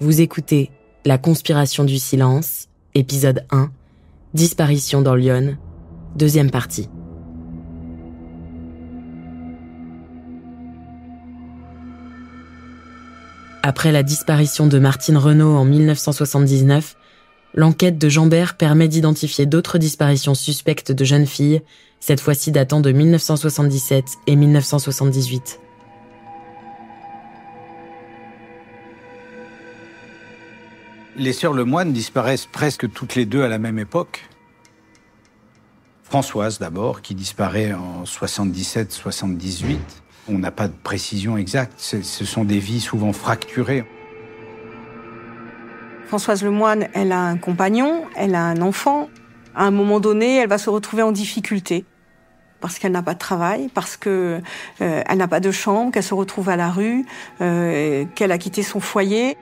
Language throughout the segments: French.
Vous écoutez La conspiration du silence, épisode 1, Disparition dans l'Yonne, deuxième partie. Après la disparition de Martine Renaud en 1979, l'enquête de Jeanbert permet d'identifier d'autres disparitions suspectes de jeunes filles, cette fois-ci datant de 1977 et 1978. Les sœurs Lemoine disparaissent presque toutes les deux à la même époque. Françoise d'abord, qui disparaît en 77-78. On n'a pas de précision exacte, ce sont des vies souvent fracturées. Françoise Lemoine, elle a un compagnon, elle a un enfant. À un moment donné, elle va se retrouver en difficulté. Parce qu'elle n'a pas de travail, parce qu'elle n'a pas de chambre, qu'elle se retrouve à la rue, qu'elle a quitté son foyer.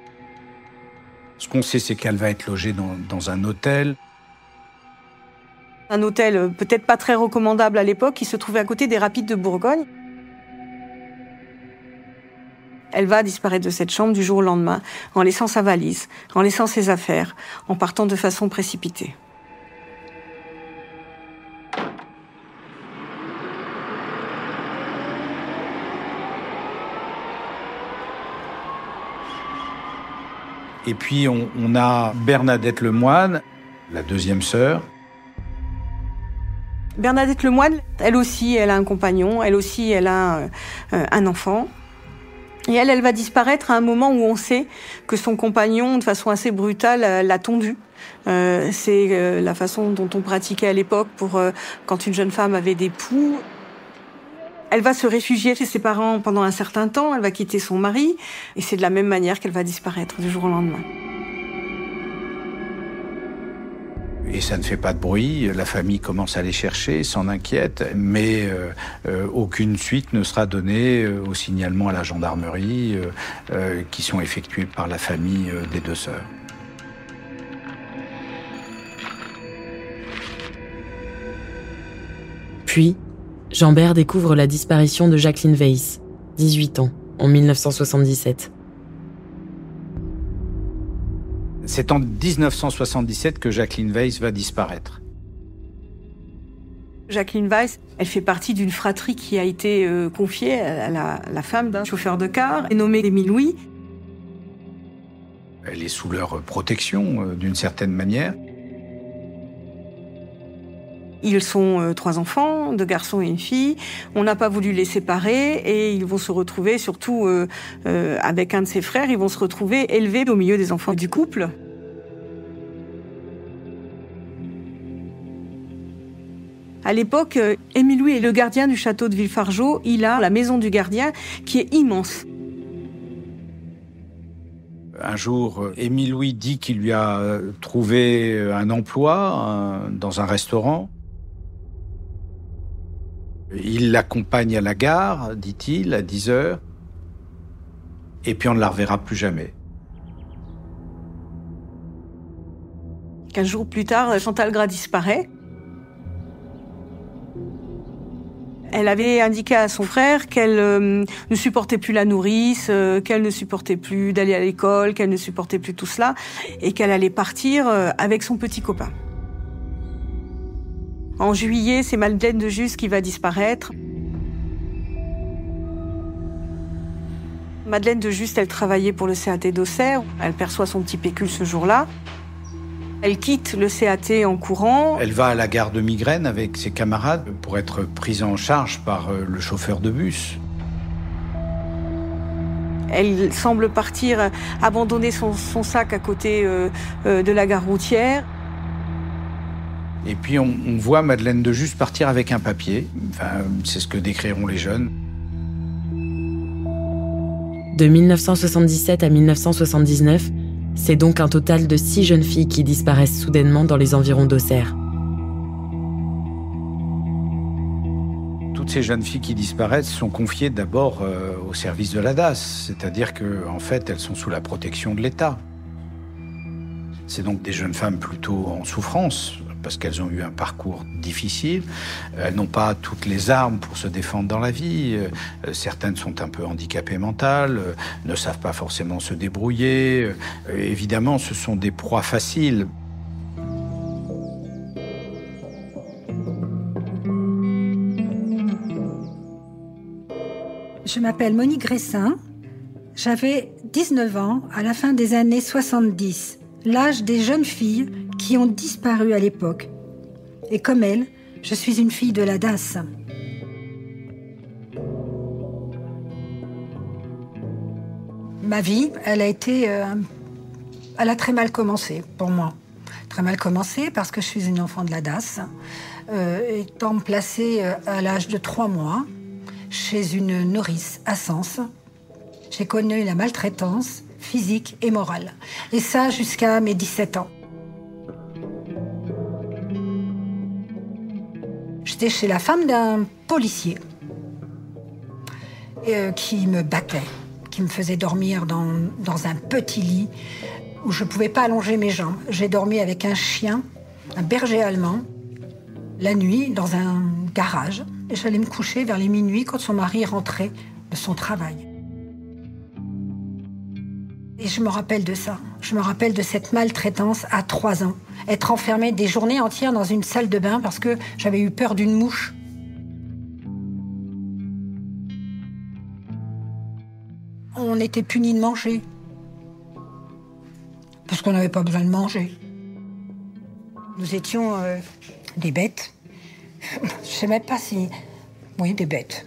Ce qu'on sait, c'est qu'elle va être logée dans un hôtel. Un hôtel peut-être pas très recommandable à l'époque, qui se trouvait à côté des Rapides de Bourgogne. Elle va disparaître de cette chambre du jour au lendemain, en laissant sa valise, en laissant ses affaires, en partant de façon précipitée. Et puis on a Bernadette Lemoine, la deuxième sœur. Bernadette Lemoine, elle aussi, elle a un compagnon, elle aussi, elle a un enfant. Et elle va disparaître à un moment où on sait que son compagnon, de façon assez brutale, l'a tondue. C'est la façon dont on pratiquait à l'époque pour quand une jeune femme avait des poux. Elle va se réfugier chez ses parents pendant un certain temps, elle va quitter son mari, et c'est de la même manière qu'elle va disparaître du jour au lendemain. Et ça ne fait pas de bruit, la famille commence à les chercher, s'en inquiète, mais aucune suite ne sera donnée aux signalements à la gendarmerie qui sont effectués par la famille des deux sœurs. Puis, Jeanbert découvre la disparition de Jacqueline Weiss, 18 ans, en 1977. C'est en 1977 que Jacqueline Weiss va disparaître. Jacqueline Weiss, elle fait partie d'une fratrie qui a été confiée à la femme d'un chauffeur de car, nommé Émile Louis. Elle est sous leur protection, d'une certaine manière. Ils sont 3 enfants, 2 garçons et une fille. On n'a pas voulu les séparer et ils vont se retrouver, surtout avec un de ses frères, ils vont se retrouver élevés au milieu des enfants du couple. À l'époque, Émile Louis est le gardien du château de Villefargeau. Il a la maison du gardien qui est immense. Un jour, Émile Louis dit qu'il lui a trouvé un emploi dans un restaurant. Il l'accompagne à la gare, dit-il, à 10h. Et puis on ne la reverra plus jamais. 15 jours plus tard, Chantal Gras disparaît. Elle avait indiqué à son frère qu'elle ne supportait plus la nourrice, qu'elle ne supportait plus d'aller à l'école, qu'elle ne supportait plus tout cela, et qu'elle allait partir avec son petit copain. En juillet, c'est Madeleine de Juste qui va disparaître. Madeleine de Juste, elle travaillait pour le CAT d'Auxerre. Elle perçoit son petit pécule ce jour-là. Elle quitte le CAT en courant. Elle va à la gare de Migraine avec ses camarades pour être prise en charge par le chauffeur de bus. Elle semble partir, abandonner son sac à côté de la gare routière. Et puis on voit Madeleine de Juste partir avec un papier. Enfin, c'est ce que décriront les jeunes. De 1977 à 1979, c'est donc un total de 6 jeunes filles qui disparaissent soudainement dans les environs d'Auxerre. Toutes ces jeunes filles qui disparaissent sont confiées d'abord au service de la DAS, c'est-à-dire qu'en fait, elles sont sous la protection de l'État. C'est donc des jeunes femmes plutôt en souffrance, parce qu'elles ont eu un parcours difficile. Elles n'ont pas toutes les armes pour se défendre dans la vie. Certaines sont un peu handicapées mentales, ne savent pas forcément se débrouiller. Évidemment, ce sont des proies faciles. Je m'appelle Monique Gressin. J'avais 19 ans à la fin des années 70, l'âge des jeunes filles qui ont disparu à l'époque. Et comme elle, je suis une fille de la DAS. Ma vie, elle a très mal commencé pour moi. Très mal commencé parce que je suis une enfant de la DAS, étant placée à l'âge de 3 mois chez une nourrice à Sens. J'ai connu la maltraitance physique et morale. Et ça jusqu'à mes 17 ans. J'étais chez la femme d'un policier qui me battait, qui me faisait dormir dans un petit lit où je ne pouvais pas allonger mes jambes. J'ai dormi avec un chien, un berger allemand, la nuit dans un garage. Et j'allais me coucher vers les minuit quand son mari rentrait de son travail. Et je me rappelle de ça. Je me rappelle de cette maltraitance à 3 ans. Être enfermée des journées entières dans une salle de bain parce que j'avais eu peur d'une mouche. On était punis de manger. Parce qu'on n'avait pas besoin de manger. Nous étions des bêtes. Je ne sais même pas si... Oui, des bêtes.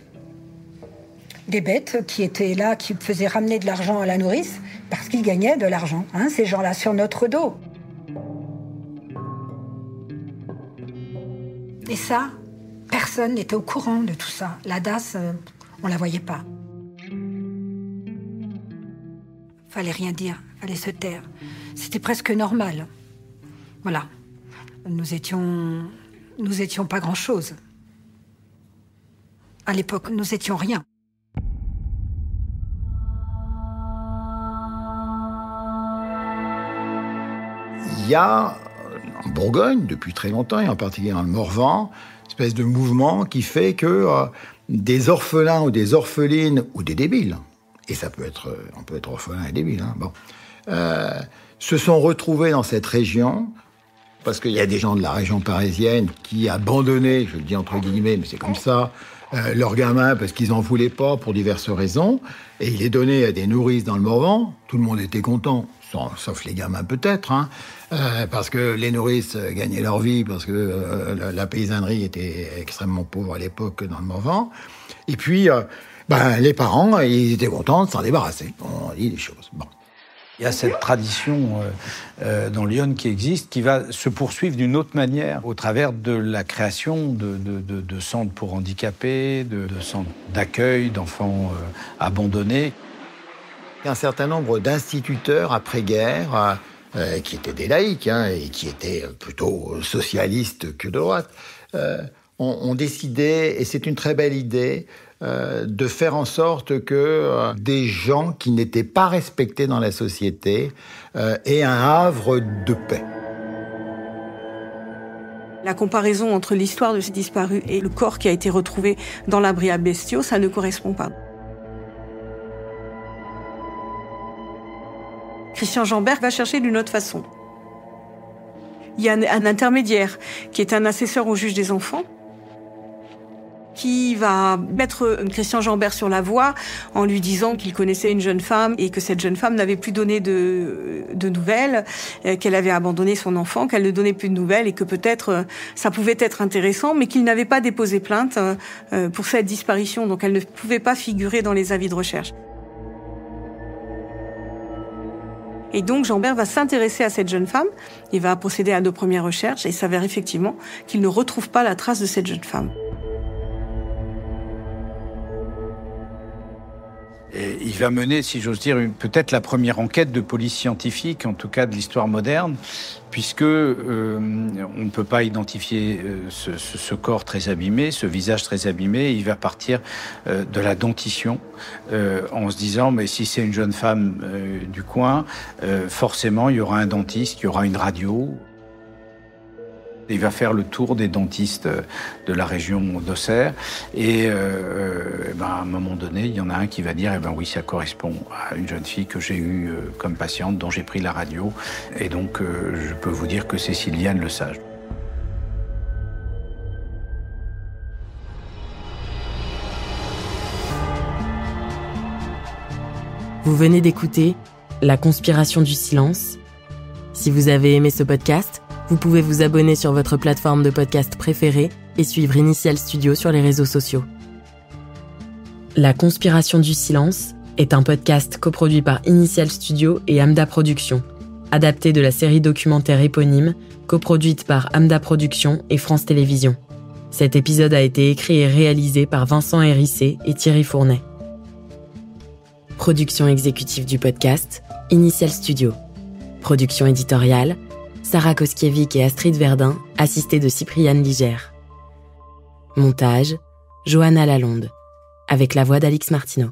Des bêtes qui étaient là, qui faisaient ramener de l'argent à la nourrice parce qu'ils gagnaient de l'argent, hein, ces gens-là, sur notre dos. Et ça, personne n'était au courant de tout ça. La DAS, on la voyait pas. Fallait rien dire, fallait se taire. C'était presque normal. Voilà. Nous étions pas grand-chose. À l'époque, nous étions rien. Il y a, en Bourgogne, depuis très longtemps, et en particulier dans le Morvan, une espèce de mouvement qui fait que des orphelins ou des orphelines, ou des débiles, et ça peut être, on peut être orphelin et débile, hein, bon, se sont retrouvés dans cette région, parce qu'il y a des gens de la région parisienne qui abandonnaient, je le dis entre guillemets, mais c'est comme ça, leurs gamins parce qu'ils n'en voulaient pas pour diverses raisons, et ils les donnaient à des nourrices dans le Morvan. Tout le monde était content, sauf les gamins peut-être, hein, parce que les nourrices gagnaient leur vie, parce que la paysannerie était extrêmement pauvre à l'époque dans le Morvan. Et puis, les parents, ils étaient contents de s'en débarrasser. On dit des choses. Bon. Il y a cette tradition dans Lyon qui existe, qui va se poursuivre d'une autre manière au travers de la création de centres pour handicapés, de centres d'accueil d'enfants abandonnés. Un certain nombre d'instituteurs après-guerre, qui étaient des laïcs, hein, et qui étaient plutôt socialistes que de droite, ont décidé, et c'est une très belle idée, de faire en sorte que des gens qui n'étaient pas respectés dans la société aient un havre de paix. La comparaison entre l'histoire de ces disparus et le corps qui a été retrouvé dans l'abri à bestiaux, ça ne correspond pas. Christian Jambert va chercher d'une autre façon. Il y a un intermédiaire qui est un assesseur au juge des enfants qui va mettre Christian Jambert sur la voie en lui disant qu'il connaissait une jeune femme et que cette jeune femme n'avait plus donné de nouvelles, qu'elle avait abandonné son enfant, qu'elle ne donnait plus de nouvelles et que peut-être ça pouvait être intéressant, mais qu'il n'avait pas déposé plainte pour cette disparition, donc elle ne pouvait pas figurer dans les avis de recherche. Et donc Jambert va s'intéresser à cette jeune femme, il va procéder à 2 premières recherches et il s'avère effectivement qu'il ne retrouve pas la trace de cette jeune femme. Et il va mener, si j'ose dire, peut-être la première enquête de police scientifique, en tout cas de l'histoire moderne, puisque on ne peut pas identifier ce corps très abîmé, ce visage très abîmé. Il va partir de la dentition en se disant, mais si c'est une jeune femme du coin, forcément il y aura un dentiste, il y aura une radio. Il va faire le tour des dentistes de la région d'Auxerre et à un moment donné, il y en a un qui va dire oui, ça correspond à une jeune fille que j'ai eue comme patiente, dont j'ai pris la radio. Et donc, je peux vous dire que c'est Sylviane Lesage. Vous venez d'écouter La conspiration du silence. Si vous avez aimé ce podcast, vous pouvez vous abonner sur votre plateforme de podcast préférée et suivre Initial Studio sur les réseaux sociaux. La conspiration du silence est un podcast coproduit par Initial Studio et Amda Productions, adapté de la série documentaire éponyme, coproduite par Amda Productions et France Télévisions. Cet épisode a été écrit et réalisé par Vincent Hérissé et Thierry Fournet. Production exécutive du podcast, Initial Studio. Production éditoriale, Sarah Koskiewicz et Astrid Verdun, assistées de Cypriane Ligère. Montage, Johanna Lalonde, avec la voix d'Alix Martineau.